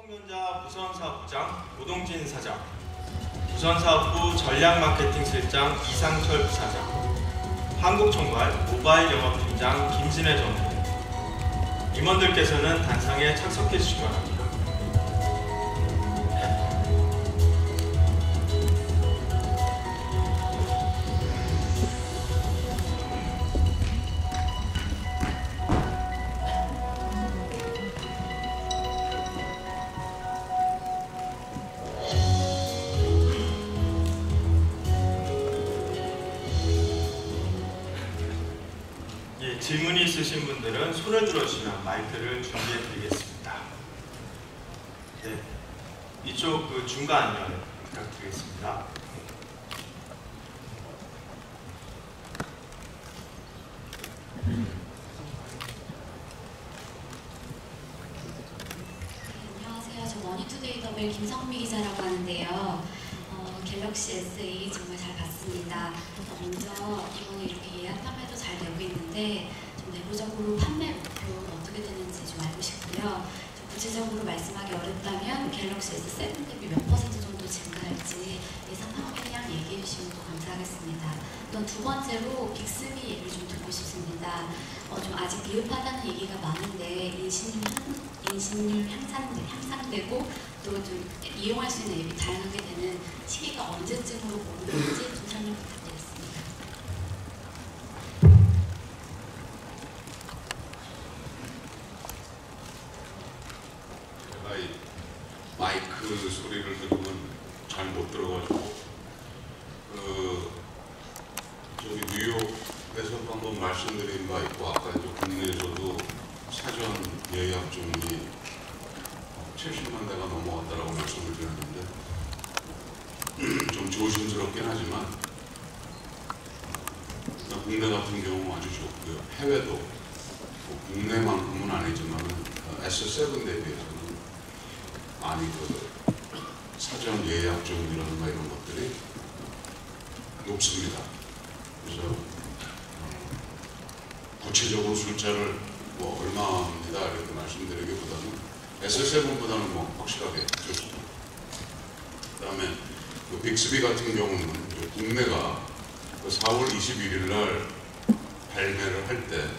삼성전자 부선사업부장 오동진 사장, 부선사업부 전략마케팅실장 이상철 부사장, 한국총괄 모바일 영업팀장 김진애 전무님, 임원들께서는 단상에 착석해 주시기 바랍니다. 질문이 있으신 분들은 손을 들어주시면 마이크를 준비해 드리겠습니다. 네, 이쪽 중간 연 부탁드리겠습니다. 안녕하세요. 저 머니투데이 더벨 김성미 기자라고 하는데요. 갤럭시 S8 정말 잘 봤습니다. 먼저 이번에 이렇게 예약 판매도 잘 되고 있는데 좀 내부적으로 판매 목표 어떻게 되는지 좀 알고 싶고요. 좀 구체적으로 말씀하기 어렵다면 갤럭시 S7 대비 몇 % 정도 증가할지 예상 상황이랑 얘기해 주시면 또 감사하겠습니다. 또 두 번째로 빅스비 얘기를 좀 듣고 싶습니다. 좀 아직 미흡하다는 얘기가 많은데 인신율 향상되고 또 좀 이용할 수 있는 앱이 다양하게 되는 시기가 언제쯤으로 보는 건지 좀 설명 부탁드리겠습니다. 제가 이 마이크 소리를 들으면 잘 못 들어가지고 저기 뉴욕에서 한번 말씀드린 바 있고 아까 이제 국내에서도 사전 예약 중이 70만 대가 넘어갔다라고 말씀을 드렸는데 좀 조심스럽긴 하지만 국내 같은 경우 아주 좋고요. 해외도 국내만큼은 아니지만 S7 대비해서는 많이 사전 예약 중이라든가 이런 것들이 높습니다. 그래서 구체적으로 숫자를 얼마입니다 이렇게 말씀드리기보다는 S7보다는 확실하게 좋습니다. 그 다음에 빅스비 같은 경우는 국내가 4월 21일 날 발매를 할 때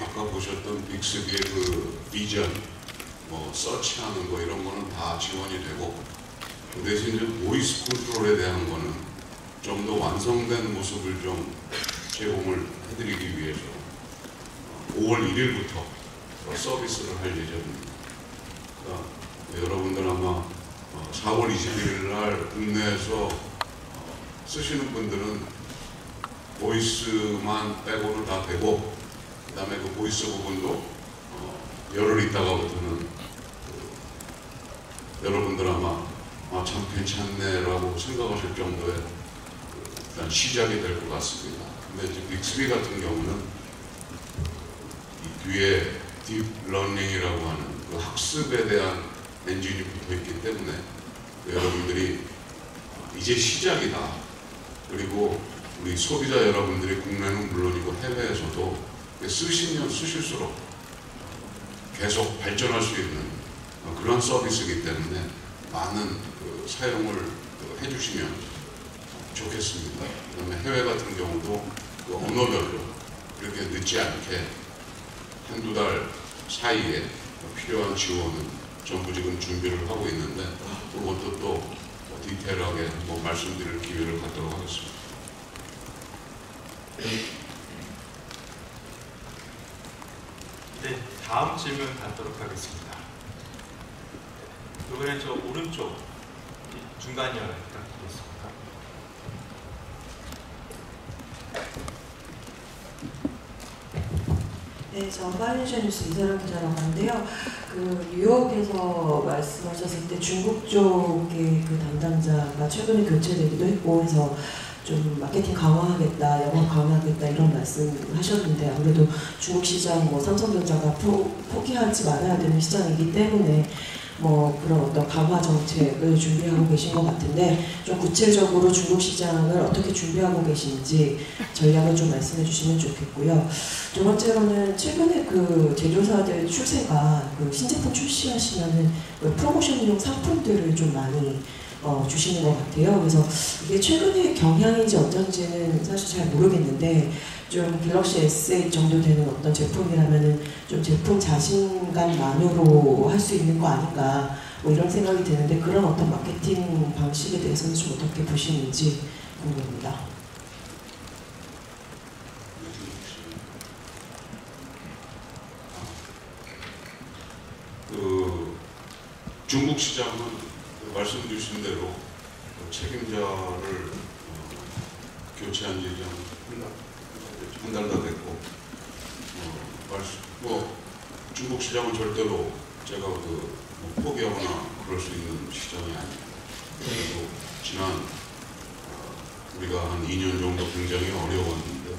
아까 보셨던 빅스비의 비전, 서치하는 거 이런 거는 다 지원이 되고 그 대신 이제 보이스 컨트롤에 대한 거는 좀 더 완성된 모습을 좀 제공을 해드리기 위해서 5월 1일부터 서비스를 할 예정입니다. 여러분들 아마 4월 21일 날 국내에서 쓰시는 분들은 보이스만 빼고는 다 되고 그 다음에 그 보이스 부분도 열흘 있다가부터는 여러분들 아마 참 괜찮네 라고 생각하실 정도의 일단 시작이 될 것 같습니다. 근데 이제 빅스비 같은 경우는 이 뒤에 딥러닝이라고 하는 그 학습에 대한 엔진이 붙어 있기 때문에 여러분들이 이제 시작이다. 그리고 우리 소비자 여러분들이 국내는 물론이고 해외에서도 쓰시면 쓰실수록 계속 발전할 수 있는 그런 서비스이기 때문에 많은 사용을 해주시면 좋겠습니다. 그다음에 해외 같은 경우도 언어별로 그렇게 늦지 않게 한두 달 사이에 필요한 지원은 전부 지금 준비를 하고 있는데 그것도 또 디테일하게 한번 말씀드릴 기회를 갖도록 하겠습니다. 네, 다음 질문 받도록 하겠습니다. 이번엔 저 오른쪽 중간 연 부탁드리겠습니다. 네, 저 파이낸셜 뉴스 이사람 기자라고 하는데요. 뉴욕에서 말씀하셨을 때 중국 쪽의 담당자가 최근에 교체되기도 했고 해서 좀 마케팅 강화하겠다, 영업 강화하겠다 이런 말씀을 하셨는데 아무래도 중국 시장, 삼성전자가 포기하지 말아야 되는 시장이기 때문에 뭐 그런 어떤 강화 정책을 준비하고 계신 것 같은데 좀 구체적으로 중국 시장을 어떻게 준비하고 계신지 전략을 좀 말씀해 주시면 좋겠고요. 두 번째로는 최근에 그 제조사들 추세가 그 신제품 출시하시면은 그 프로모션용 상품들을 좀 많이 주시는 것 같아요. 그래서 이게 최근의 경향인지 어쩐지는 사실 잘 모르겠는데 좀 갤럭시 S8 정도 되는 어떤 제품이라면은 좀 제품 자신감만으로 할 수 있는 거 아닌가 뭐 이런 생각이 드는데 그런 어떤 마케팅 방식에 대해서는 좀 어떻게 보시는지 궁금합니다. 그 중국 시장은 말씀 주신 대로 책임자를 교체한 지 이제 한 달 다 됐고 중국 시장은 절대로 제가 포기하거나 그럴 수 있는 시장이 아니에요. 그리고 지난 우리가 한 2년 정도 굉장히 어려웠는데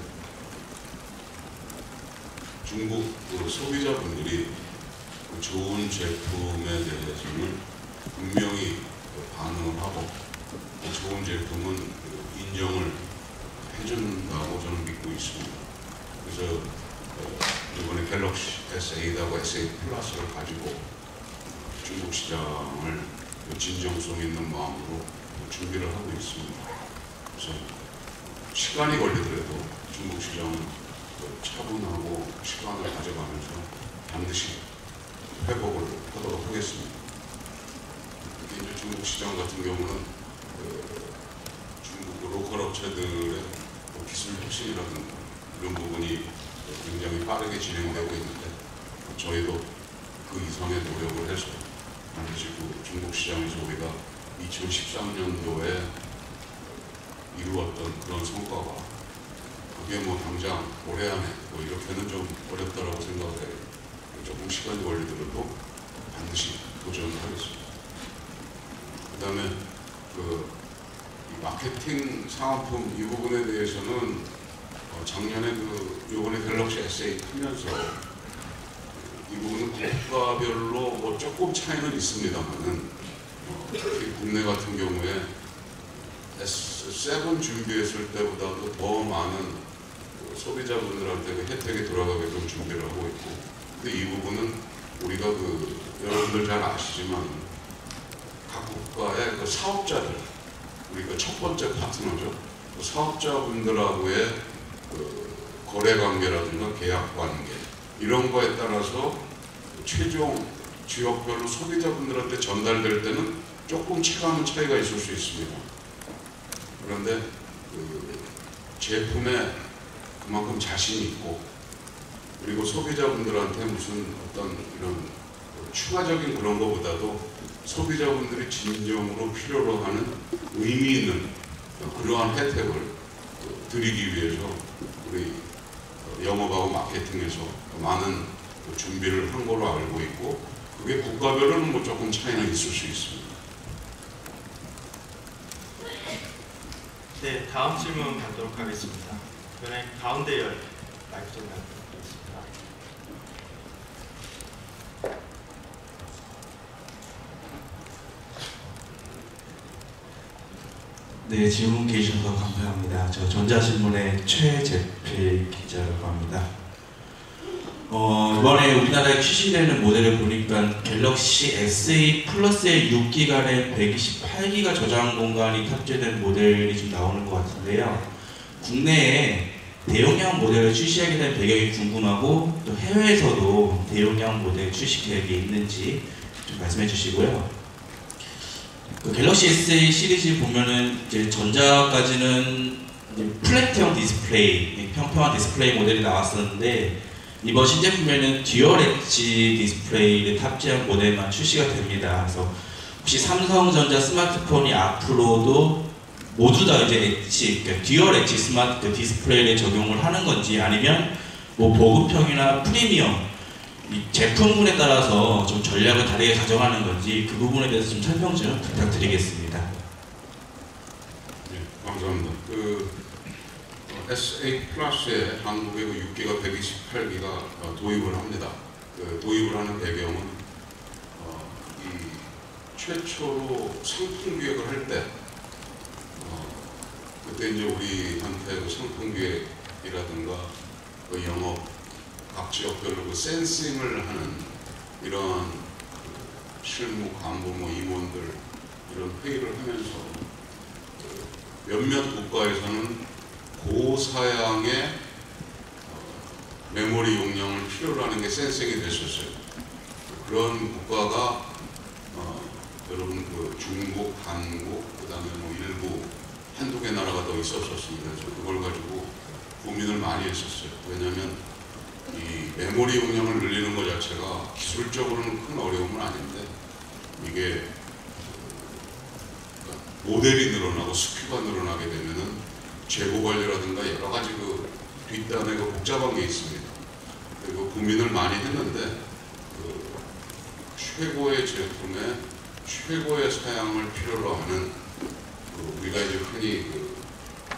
중국 소비자분들이 좋은 제품에 대해서는 분명히 반응을 하고 좋은 제품은 인정을 해준다고 저는 믿고 있습니다. 그래서 이번에 갤럭시 S8하고 S8 플러스를 가지고 중국 시장을 진정성 있는 마음으로 준비를 하고 있습니다. 그래서 시간이 걸리더라도 중국 시장은 차분하고 시간을 가져가면서 반드시 회복을 하도록 하겠습니다. 이제 중국 시장 같은 경우는 중국 로컬 업체들의 기술 혁신이라든가 이런 부분이 굉장히 빠르게 진행되고 있는데 저희도 그 이상의 노력을 해서 반드시 중국 시장에서 우리가 2013년도에 이루었던 그런 성과가 그게 뭐 당장 올해 안에 뭐 이렇게는 좀 어렵다라고 생각해요. 조금 시간이 걸리더라도 반드시 도전을 하겠습니다. 그 다음에 이 마케팅 상품품 이 부분에 대해서는 작년에 요번에 갤럭시 S8 하면서 이 부분은 국가별로 뭐 조금 차이는 있습니다만은 특히 국내 같은 경우에 S7 준비했을 때보다도 더 많은 소비자분들한테 혜택이 돌아가게끔 준비를 하고 있고, 근데 이 부분은 우리가 여러분들 잘 아시지만 각 국가의 사업자들, 우리가 첫 번째 파트너죠. 사업자분들하고의 거래 관계라든가 계약 관계 이런 거에 따라서 최종 지역별로 소비자분들한테 전달될 때는 조금 체감은 차이가 있을 수 있습니다. 그런데 제품에 그만큼 자신이 있고, 그리고 소비자분들한테 무슨 어떤 이런 추가적인 그런 것보다도 소비자분들이 진정으로 필요로 하는 의미 있는 그러한 혜택을 드리기 위해서 우리 영업하고 마케팅에서 많은 준비를 한 걸로 알고 있고, 그게 국가별로는 뭐 조금 차이는 있을 수 있습니다. 네, 다음 질문 받도록 하겠습니다. 이번에 가운데 열 마이크 좀 받도록 하겠습니다. 네, 질문 주셔서 감사합니다. 저 전자신문의 최재필 기자라고 합니다. 이번에 우리나라에 출시되는 모델을 보니까 갤럭시 S8 플러스의 6기간에 128기가 저장 공간이 탑재된 모델이 좀 나오는 것 같은데요. 국내에 대용량 모델을 출시하게 된 배경이 궁금하고, 또 해외에서도 대용량 모델 출시 계획이 있는지 좀 말씀해 주시고요. 갤럭시 S8 시리즈 보면은 이제 전자까지는 이제 플랫형 디스플레이, 평평한 디스플레이 모델이 나왔었는데, 이번 신제품에는 듀얼 엣지 디스플레이를 탑재한 모델만 출시가 됩니다. 그래서 혹시 삼성전자 스마트폰이 앞으로도 모두 다 이제 엣지, 그러니까 듀얼 엣지 스마트 디스플레이를 적용을 하는 건지, 아니면 뭐 보급형이나 프리미엄 이 제품군에 따라서 좀 전략을 다르게 가져가는 건지, 그 부분에 대해서 좀 설명 좀 부탁드리겠습니다. 네, 감사합니다. S8 플러스에 한국에 6기가 128기가 도입을 합니다. 도입을 하는 배경은 이 최초로 상품 기획을 할 때 그때 이제 우리한테 그 상품 기획이라든가 그 영업 각 지역별로 그 센싱을 하는 이런 실무, 간부, 임원들 이런 회의를 하면서 몇몇 국가에서는 고사양의 메모리 용량을 필요로 하는 게 센싱이 됐었어요. 그런 국가가 여러분 그 중국, 한국, 그다음에 뭐 일부 한두 개 나라가 더 있었었습니다. 그래서 그걸 가지고 고민을 많이 했었어요. 왜냐하면 이 메모리 용량을 늘리는 것 자체가 기술적으로는 큰 어려움은 아닌데 이게 모델이 늘어나고 스큐가 늘어나게 되면은 재고 관리라든가 여러 가지 그 뒷단에 그 복잡한 게 있습니다. 그리고 고민을 많이 했는데 그 최고의 제품에 최고의 사양을 필요로 하는 그 우리가 이제 흔히 그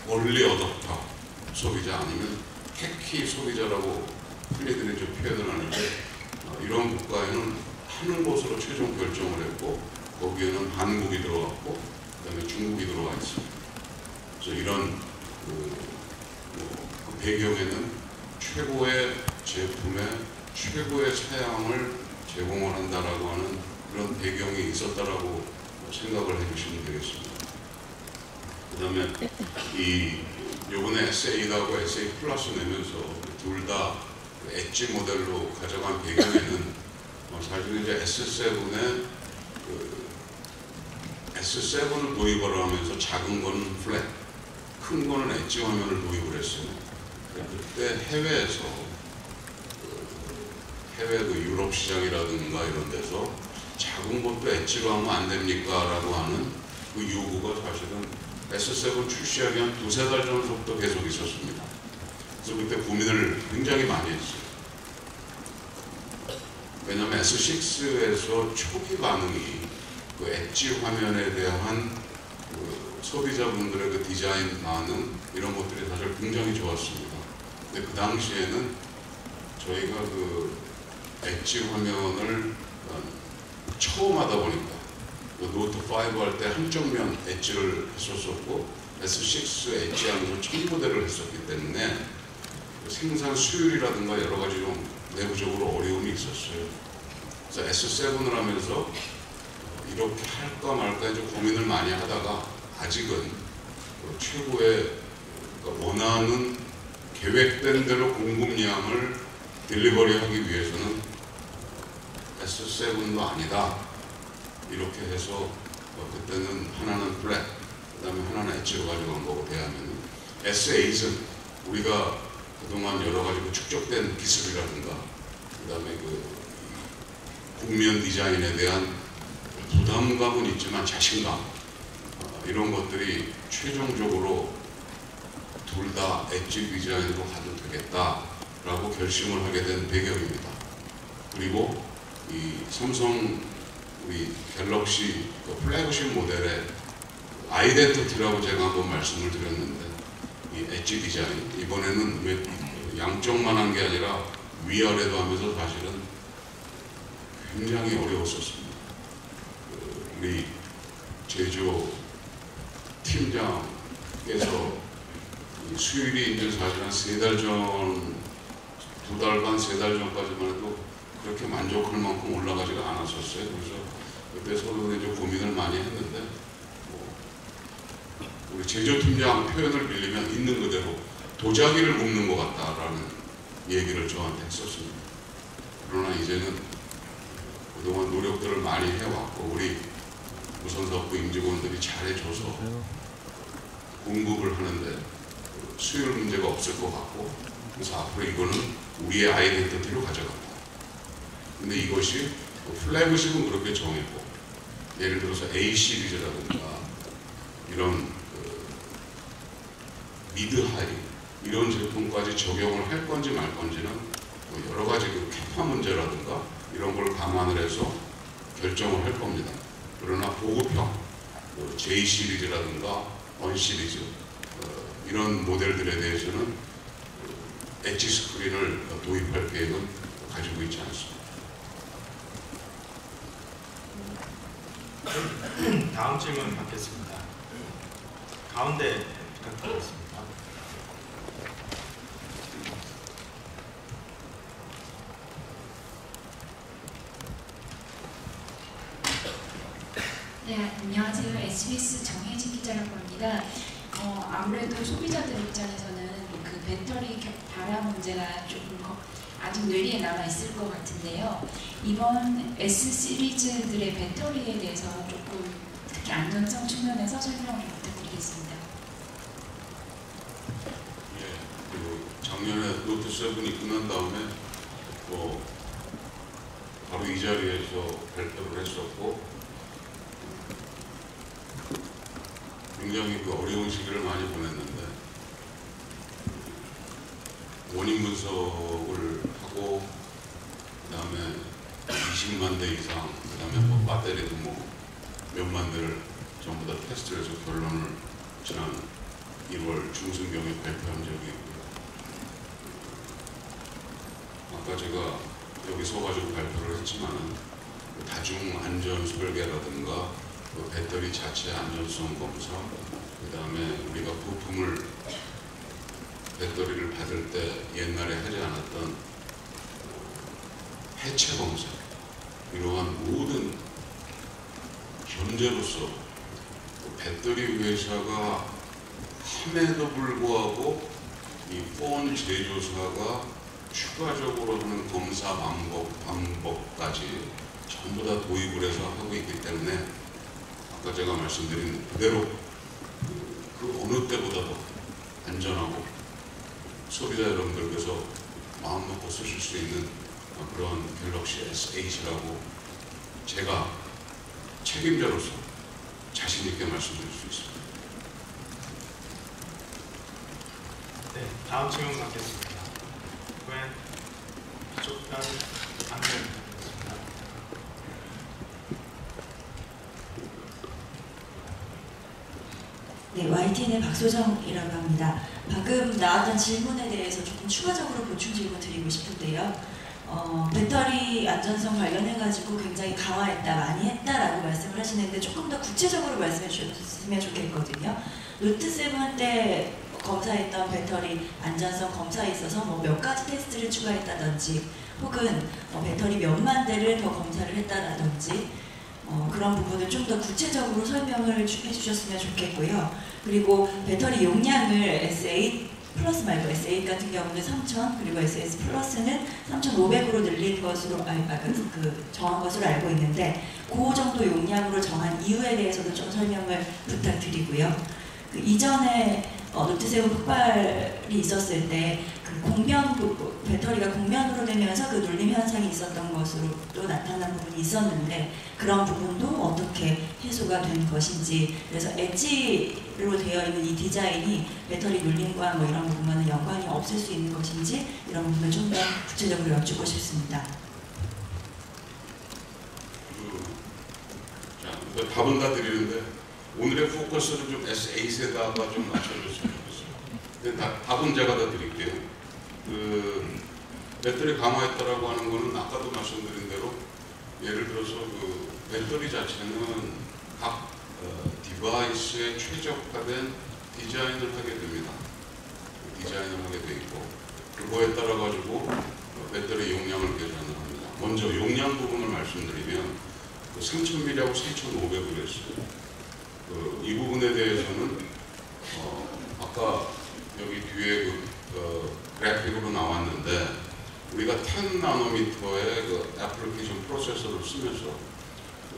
얼리 어댑터 소비자 아니면 테키 소비자라고 흔히들 좀 표현을 하는데 이런 국가에는 하는 것으로 최종 결정을 했고 거기에는 한국이 들어갔고 그다음에 중국이 들어와 있습니다. 그래서 이런 그 배경에는 최고의 제품에 최고의 사양을 제공을 한다라고 하는 그런 배경이 있었다라고 생각을 해주시면 되겠습니다. 그다음에 요번에 SA하고 SA 플러스 내면서 둘 다 엣지 모델로 가져간 배경에는 사실 이제 S7의 S7을 도입을 하면서 작은 거는 플랫, 큰 거는 엣지 화면을 도입을 했어요. 그때 해외에서 해외 그 유럽 시장이라든가 이런 데서 작은 것도 엣지로 하면 안 됩니까? 라고 하는 그 요구가 사실은 S7 출시하기 한 2~3달 전부터 계속 있었습니다. 그래서 그때 고민을 굉장히 많이 했어요. 왜냐하면 S6에서 초기 반응이 그 엣지 화면에 대한 그 소비자분들의 그 디자인 반응 이런 것들이 사실 굉장히 좋았습니다. 근데 그 당시에는 저희가 그 엣지 화면을 처음 하다 보니까 그 노트 5 할 때 한쪽 면 엣지를 했었었고 S6 엣지하면서 첫 모델을 했었기 때문에 생산 수율이라든가 여러 가지 좀 내부적으로 어려움이 있었어요. 그래서 S7을 하면서 이렇게 할까 말까 좀 고민을 많이 하다가 아직은 최고의 원하는 계획된 대로 공급량을 딜리버리하기 위해서는 S7도 아니다. 이렇게 해서 그때는 하나는 플랫, 그 다음에 하나는 엣지로 가져간 거고 대하면 S8은 우리가 그동안 여러 가지 축적된 기술이라든가 그 다음에 그 국면 디자인에 대한 부담감은 있지만 자신감 이런 것들이 최종적으로 둘 다 엣지 디자인으로 가도 되겠다라고 결심을 하게 된 배경입니다. 그리고 이 삼성 우리 갤럭시 플래그십 모델의 아이덴티티라고 제가 한번 말씀을 드렸는데 이 엣지 디자인 이번에는 왜 양쪽만 한 게 아니라 위아래도 하면서 사실은 굉장히 어려웠었습니다. 우리 제조 팀장께서 수율이 이제 사실 한 3달 전, 2달 반, 3달 전까지만 해도 그렇게 만족할 만큼 올라가지가 않았었어요. 그래서 그때 서로 이제 고민을 많이 했는데 우리 제조팀장 표현을 빌리면 있는 그대로 도자기를 굽는 것 같다라는 얘기를 저한테 했었습니다. 그러나 이제는 그동안 노력들을 많이 해왔고 우리 우선사업부 임직원들이 잘해줘서 공급을 하는데 수율 문제가 없을 것 같고 그래서 앞으로 이거는 우리의 아이덴티티로 가져간다. 근데 이것이 플래그십은 그렇게 정했고 예를 들어서 A 시리즈라든가 이런 미드 하이 이런 제품까지 적용을 할 건지 말 건지는 여러 가지 그 캐파 문제라든가 이런 걸 감안을 해서 결정을 할 겁니다. 그러나 보급형 J 시리즈라든가 1 시리즈 이런 모델들에 대해서는 엣지 스크린을 도입할 계획은 가지고 있지 않습니다. 다음 질문 받겠습니다. 가운데 부탁드리겠습니다. 네, 안녕하세요. SBS 정혜진 기자라고 합니다. 아무래도 소비자들 입장에서는 그 배터리 발화 문제가 조금 아직 뇌리에 남아 있을 것 같은데요. 이번 S 시리즈들의 배터리에 대해서 조금 특히 안전성 측면에서 설명을 좀 부탁드리겠습니다. 예, 작년에 노트 7이 끝난 다음에 바로 이 자리에서 발표를 했었고 굉장히 어려운 시기를 많이 보냈는데 원인 분석을 하고 그다음에 20만 대 이상 그다음에 배터리도 몇만 대를 전부 다 테스트해서 결론을 지난 1월 중순경에 발표한 적이 있고요. 아까 제가 여기 서가지고 발표를 했지만은 다중 안전 설계라든가 배터리 자체 안전성 검사, 그 다음에 우리가 부품을 배터리를 받을 때 옛날에 하지 않았던 해체 검사, 이러한 모든 현재로서 배터리 회사가 함에도 불구하고 이 폰 제조사가 추가적으로 하는 검사 방법까지 전부 다 도입을 해서 하고 있기 때문에 아까 제가 말씀드린 그대로 그 어느 때보다도 안전하고 소비자 여러분들께서 마음 놓고 쓰실 수 있는 그런 갤럭시 S8이라고 제가 책임자로서 자신 있게 말씀드릴 수 있습니다. 네, 다음 질문 받겠습니다. 왜 이쪽까지 안내드리겠습니다. 네, YTN의 박소정이라고 합니다. 방금 나왔던 질문에 대해서 조금 추가적으로 보충 질문 드리고 싶은데요. 배터리 안전성 관련해가지고 굉장히 강화했다, 많이 했다라고 말씀을 하시는데 조금 더 구체적으로 말씀해 주셨으면 좋겠거든요. 노트 7 때 검사했던 배터리 안전성 검사에 있어서 몇 가지 테스트를 추가했다든지 혹은 배터리 몇만 대를 더 검사를 했다라든지 그런 부분을 좀 더 구체적으로 설명을 해주셨으면 좋겠고요. 그리고 배터리 용량을 S8 플러스 말고 S8 같은 경우는 3000 그리고 SS 플러스는 3500으로 늘린 것으로 정한 것으로 알고 있는데 그 정도 용량으로 정한 이유에 대해서도 좀 설명을 부탁드리고요. 그 이전에 노트 7 폭발이 있었을 때 배터리가 공면으로 되면서 그 눌림 현상이 있었던 것으로 또 나타난 부분이 있었는데 그런 부분도 어떻게 해소가 된 것인지, 그래서 엣지로 되어 있는 이 디자인이 배터리 눌림과 이런 부분과는 연관이 없을 수 있는 것인지 이런 부분을 좀 더 구체적으로 여쭙고 싶습니다. 답은 다 드리는데 오늘의 포커스는 좀 S8에다가 좀 맞춰줬으면 좋겠어요. 답은 제가 다 드릴게요. 배터리 강화했다라고 하는 거는 아까도 말씀드린 대로 예를 들어서 배터리 자체는 각 디바이스에 최적화된 디자인을 하게 됩니다. 디자인을 하게 돼 있고 그거에 따라 가지고 배터리 용량을 계산을 합니다. 먼저 용량 부분을 말씀드리면 3000mAh하고 3500을 했어요. 이 부분에 대해서는 아까 여기 뒤에 그래픽으로 나왔는데 우리가 10나노미터의 애플리케이션 프로세서를 쓰면서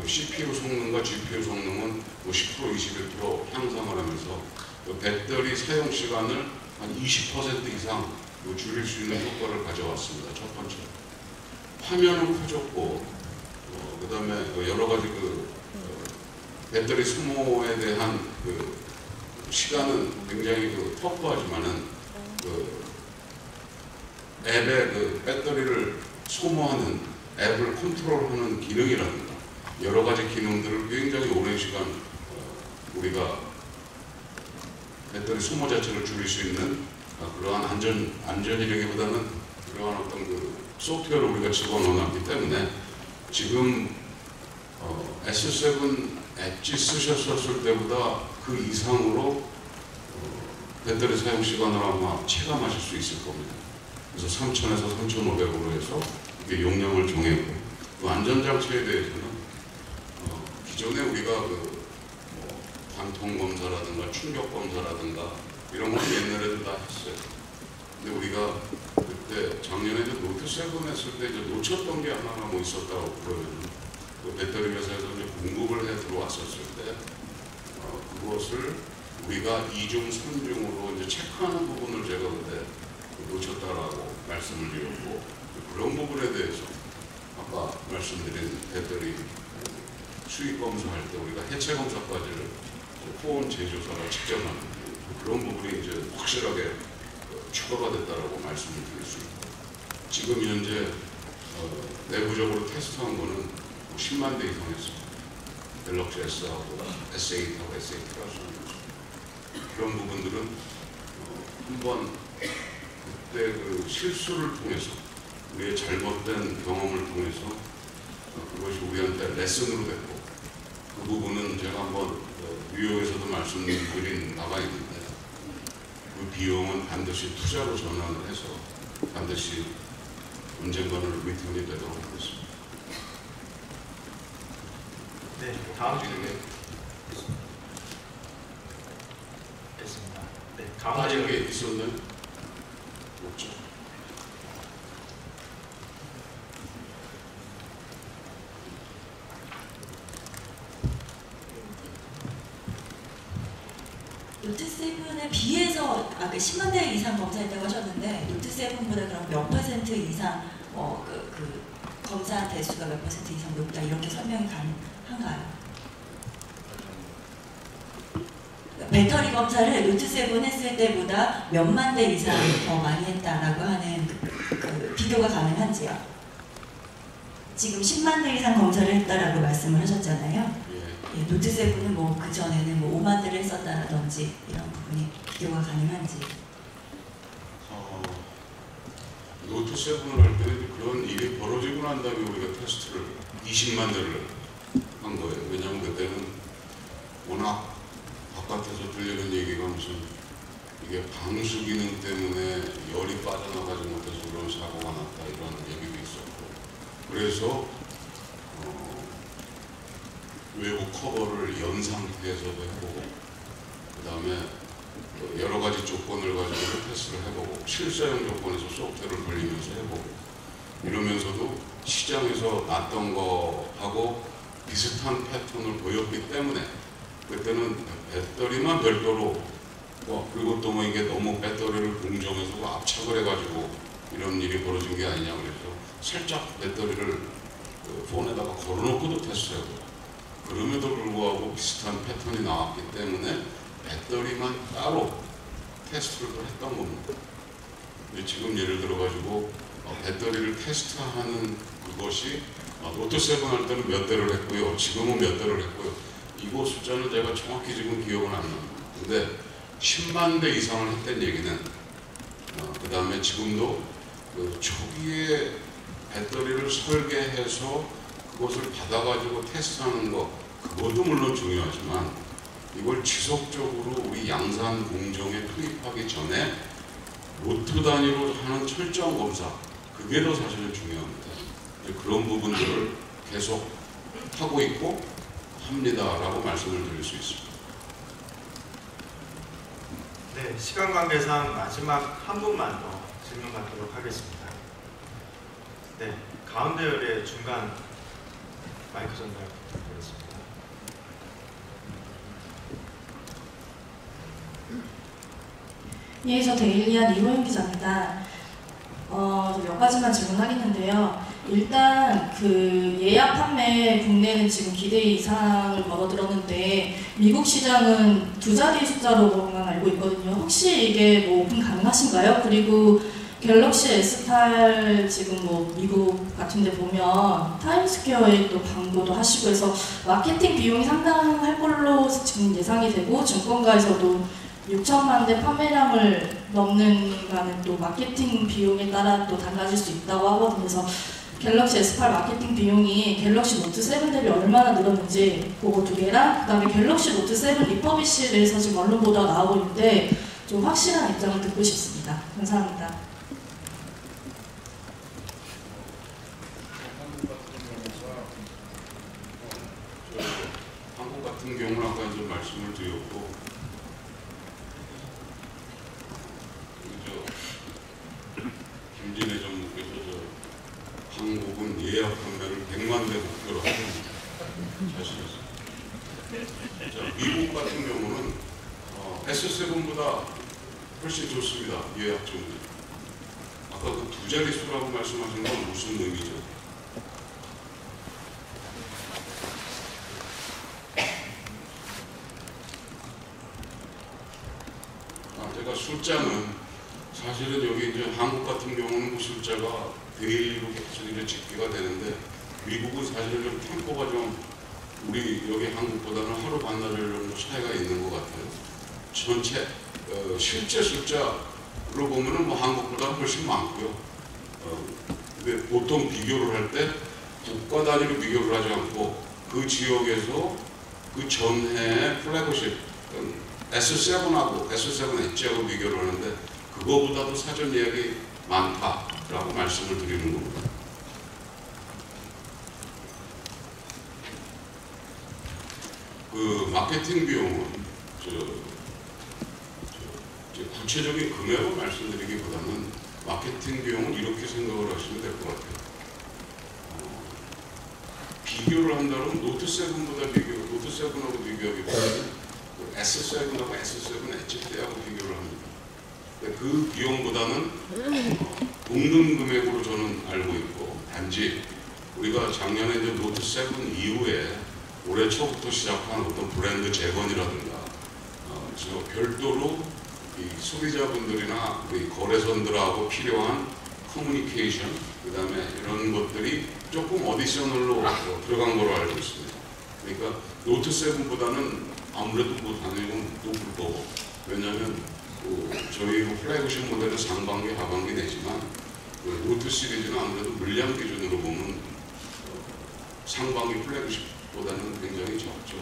CPU 성능과 GPU 성능은 10% 21% 향상을 하면서 배터리 사용 시간을 한 20% 이상 줄일 수 있는 효과를 가져왔습니다. 첫 번째, 화면은 커졌고 그 다음에 여러 가지 배터리 소모에 대한 시간은 굉장히 터프하지만은 앱의 배터리를 소모하는 앱을 컨트롤하는 기능이라든가 여러 가지 기능들을 굉장히 오랜 시간 우리가 배터리 소모 자체를 줄일 수 있는 그러한 안전이라기보다는 그러한 어떤 소프트웨어를 우리가 집어넣어놨기 때문에 지금 S7 엣지 쓰셨을 때보다 그 이상으로 배터리 사용 시간을 아마 체감하실 수 있을 겁니다. 그래서 3,000에서 3,500으로 해서 이게 용량을 정했고, 그 안전장치에 대해서는 기존에 우리가 관통 검사라든가 충격 검사라든가 이런 건 옛날에도 다 했어요. 근데 우리가 그때 작년에 노트 7 했을 때 이제 놓쳤던 게 하나가 뭐 있었다고 그러면 그 배터리 회사에서 이제 공급을 해 들어왔었을 때 그것을 우리가 2중, 3중으로 이제 체크하는 부분을 제가 그때 놓쳤다라고 말씀을 드렸고, 그런 부분에 대해서 아까 말씀드린 배터리 수익 검사할 때 우리가 해체 검사까지를 포온 제조사가 직접 하는 그런 부분이 이제 확실하게 추가가 됐다라고 말씀을 드릴 수 있고, 지금 현재 내부적으로 테스트한 거는 10만 대 이상 했습니다. 갤럭시 S하고 S8하고 S8 플러스 그런 부분들은 한번 그때 그 실수를 통해서 우리의 잘못된 경험을 통해서 그것이 우리한테 레슨으로 됐고, 그 부분은 제가 한번 뉴욕에서도 말씀드린 바가 있는데 그 비용은 반드시 투자로 전환을 해서 반드시 언젠가는 리턴이 되도록 하겠습니다. 네, 다음 질문에 됐습니다. 네, 다음 빠진 게 질문. 있었나요? 없죠. 노트7에 비해서 아까 10만 대 이상 검사했다고 하셨는데 노트7보다 그럼 몇 퍼센트 이상 그 검사 대수가 몇 퍼센트 이상 높다 이렇게 설명이 가능한가요? 배터리 검사를 노트7 했을 때보다 몇만 대 이상 더 많이 했다라고 하는 그 비교가 가능한지요? 지금 10만 대 이상 검사를 했다라고 말씀을 하셨잖아요. 예, 노트7은 뭐 그 전에는 뭐 5만 대를 했었다라든지 이런 부분이 비교가 가능한지. 노트7을 할 때는 그런 일이 벌어지고 난 다음에 우리가 테스트를 20만 대를 한 거예요. 왜냐하면 그때는 워낙 바깥에서 들리는 얘기가 무슨 이게 방수 기능 때문에 열이 빠져나가지 못해서 그런 사고가 났다 이런 얘기도 있었고, 그래서 외부 커버를 연 상태에서도 해보고, 그 다음에 여러 가지 조건을 가지고 테스트를 해보고, 실사용 조건에서 소프트웨어를 돌리면서 해보고, 이러면서도 시장에서 났던 거하고 비슷한 패턴을 보였기 때문에 그때는 배터리만 별도로 그리고 또 뭐 이게 너무 배터리를 공정해서 압착을 해가지고 이런 일이 벌어진 게 아니냐 그래서 살짝 배터리를 폰에다가 걸어놓고도 테스트해보고, 그럼에도 불구하고 비슷한 패턴이 나왔기 때문에 배터리만 따로 테스트를 했던 겁니다. 지금 예를 들어가지고 배터리를 테스트하는 그것이 노트7 할 때는 몇 대를 했고요, 지금은 몇 대를 했고요, 이거 숫자는 제가 정확히 지금 기억은 안 납니다. 근데 10만 대 이상을 했던 얘기는 그 다음에 지금도 그 초기에 배터리를 설계해서 그것을 받아가지고 테스트하는 거, 그것도 물론 중요하지만 이걸 지속적으로 우리 양산 공정에 투입하기 전에 로트 단위로 하는 철저한 검사, 그게 더 사실은 중요합니다. 그런 부분들을 계속 하고 있고 합니다라고 말씀을 드릴 수 있습니다. 네, 시간 관계상 마지막 한 분만 더 질문 받도록 하겠습니다. 네, 가운데 열의 중간 마이크 전달 부탁드리겠습니다. 예, 저 데일리안 이호영 기자입니다. 몇 가지만 질문하겠는데요. 일단 그 예약 판매 국내는 지금 기대 이상을 벌어들었는데 미국 시장은 2자리 숫자로만 알고 있거든요. 혹시 이게 뭐 오픈 가능하신가요? 그리고 갤럭시 S8 지금 뭐 미국 같은 데 보면 타임스퀘어에 또 광고도 하시고 해서 마케팅 비용이 상당할 걸로 지금 예상이 되고, 증권가에서도 6천만 대 판매량을 넘는 가는 또 마케팅 비용에 따라 또 달라질 수 있다고 하거든요. 그래서 갤럭시 S8 마케팅 비용이 갤럭시 노트 7 대비 얼마나 늘었는지 그거 2개랑 그다음에 갤럭시 노트 7 리퍼비시에 대해서 지금 언론 보도가 나오고 있는데 좀 확실한 입장을 듣고 싶습니다. 감사합니다. 한국 같은 경우는 아까 이제 말씀을 드렸고, 김진애 전무께서 한국은 예약 판매를 100만 대 목표로 하는 자신있습니다. 자, 미국 같은 경우는 S7보다 훨씬 좋습니다. 예약 정도. 아까 그 2자릿수라고 말씀하신 건 무슨 의미죠? 제가 숫자는 사실은 여기 이제 한국 같은 경우는 그 숫자가 데일리로 계속 이제 집계가 되는데, 미국은 사실은 좀 템포가 좀 우리 여기 한국보다는 하루 반나절 정도 차이가 있는 것 같아요. 전체 실제 숫자로 보면은 뭐 한국보다 훨씬 많고요. 근데 보통 비교를 할 때 국가 단위로 비교를 하지 않고 그 지역에서 그 전해의 플래그십 S7하고 S7 엣지하고 비교를 하는데, 그거보다도 사전 예약이 많다라고 말씀을 드리는 겁니다. 그 마케팅 비용은 구체적인 금액을 말씀드리기보다는 마케팅 비용은 이렇게 생각을 하시면 될 것 같아요. 비교를 한다면 노트7보다 노트 7하고 비교하기보다는 S7하고 S7 엣지 때하고 비교를 합니다. 그 비용보다는 동등 금액으로 저는 알고 있고, 단지 우리가 작년에 이제 노트7 이후에 올해 초부터 시작한 어떤 브랜드 재건이라든가 저 별도로 이 소비자분들이나 우리 거래선들하고 필요한 커뮤니케이션, 그 다음에 이런 것들이 조금 어디셔널로 들어간 걸로 알고 있습니다. 그러니까 노트7보다는 아무래도 뭐 당연히 높을 거고, 왜냐하면 저희 플래그십 모델은 상반기, 하반기 내지만 노트 시리즈는 아무래도 물량 기준으로 보면 상반기 플래그십보다는 굉장히 적죠.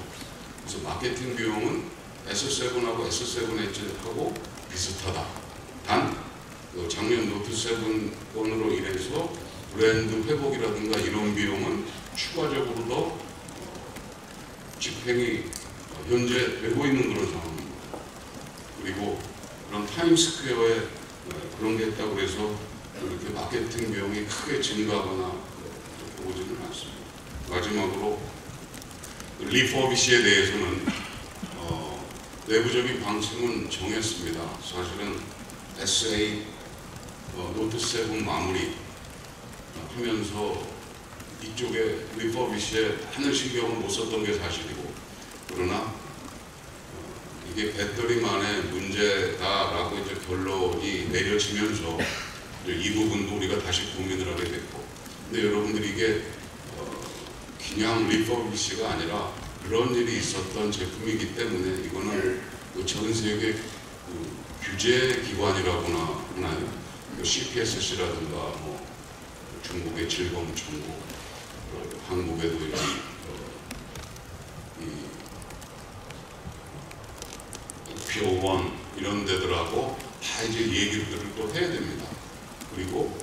그래서 마케팅 비용은 S7하고 S7 엣지하고 비슷하다. 단 작년 노트7건으로 인해서 브랜드 회복이라든가 이런 비용은 추가적으로 더 집행이 현재 되고 있는 그런 상황입니다. 그리고 그런 타임스퀘어에 그런 게 있다고 해서 이렇게 마케팅 비용이 크게 증가하거나 보지는 않습니다. 마지막으로 리퍼비시에 대해서는 내부적인 방침은 정했습니다. 사실은 SA 노트7 마무리 하면서 이쪽에 리퍼비시에 하는 신경을 못 썼던 게 사실이고, 그러나 이게 배터리만의 문제다라고 이제 결론이 내려지면서 이제 이 부분도 우리가 다시 고민을 하게 됐고, 근데 여러분들이 이게 그냥 리퍼비시가 아니라 그런 일이 있었던 제품이기 때문에 이거는 전 세계 규제 기관이라고나 하나요? CPSC라든가 뭐 중국의 질검총국, 한국에도 표원 이런 데들하고 다 이제 얘기들을 또 해야 됩니다. 그리고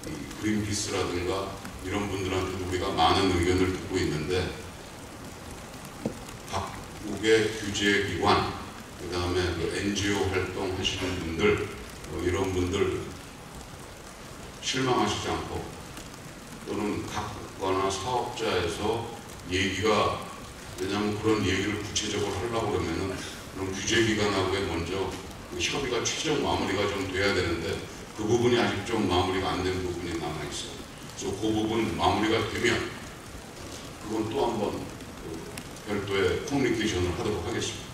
이 그린피스라든가 이런 분들한테도 우리가 많은 의견을 듣고 있는데, 각국의 규제 기관, 그 다음에 NGO 활동하시는 분들, 이런 분들 실망하시지 않고, 또는 각 국가나 사업자에서 얘기가, 왜냐하면 그런 얘기를 구체적으로 하려고 그러면은 그런 규제기관하고의 먼저 협의가 최종 마무리가 좀 돼야 되는데, 그 부분이 아직 좀 마무리가 안 된 부분이 남아있어요. 그래서 그 부분 마무리가 되면 그건 또 한번 별도의 커뮤니케이션을 하도록 하겠습니다.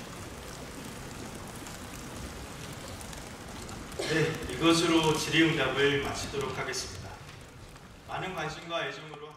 네, 이것으로 질의응답을 마치도록 하겠습니다. 많은 관심과 애정으로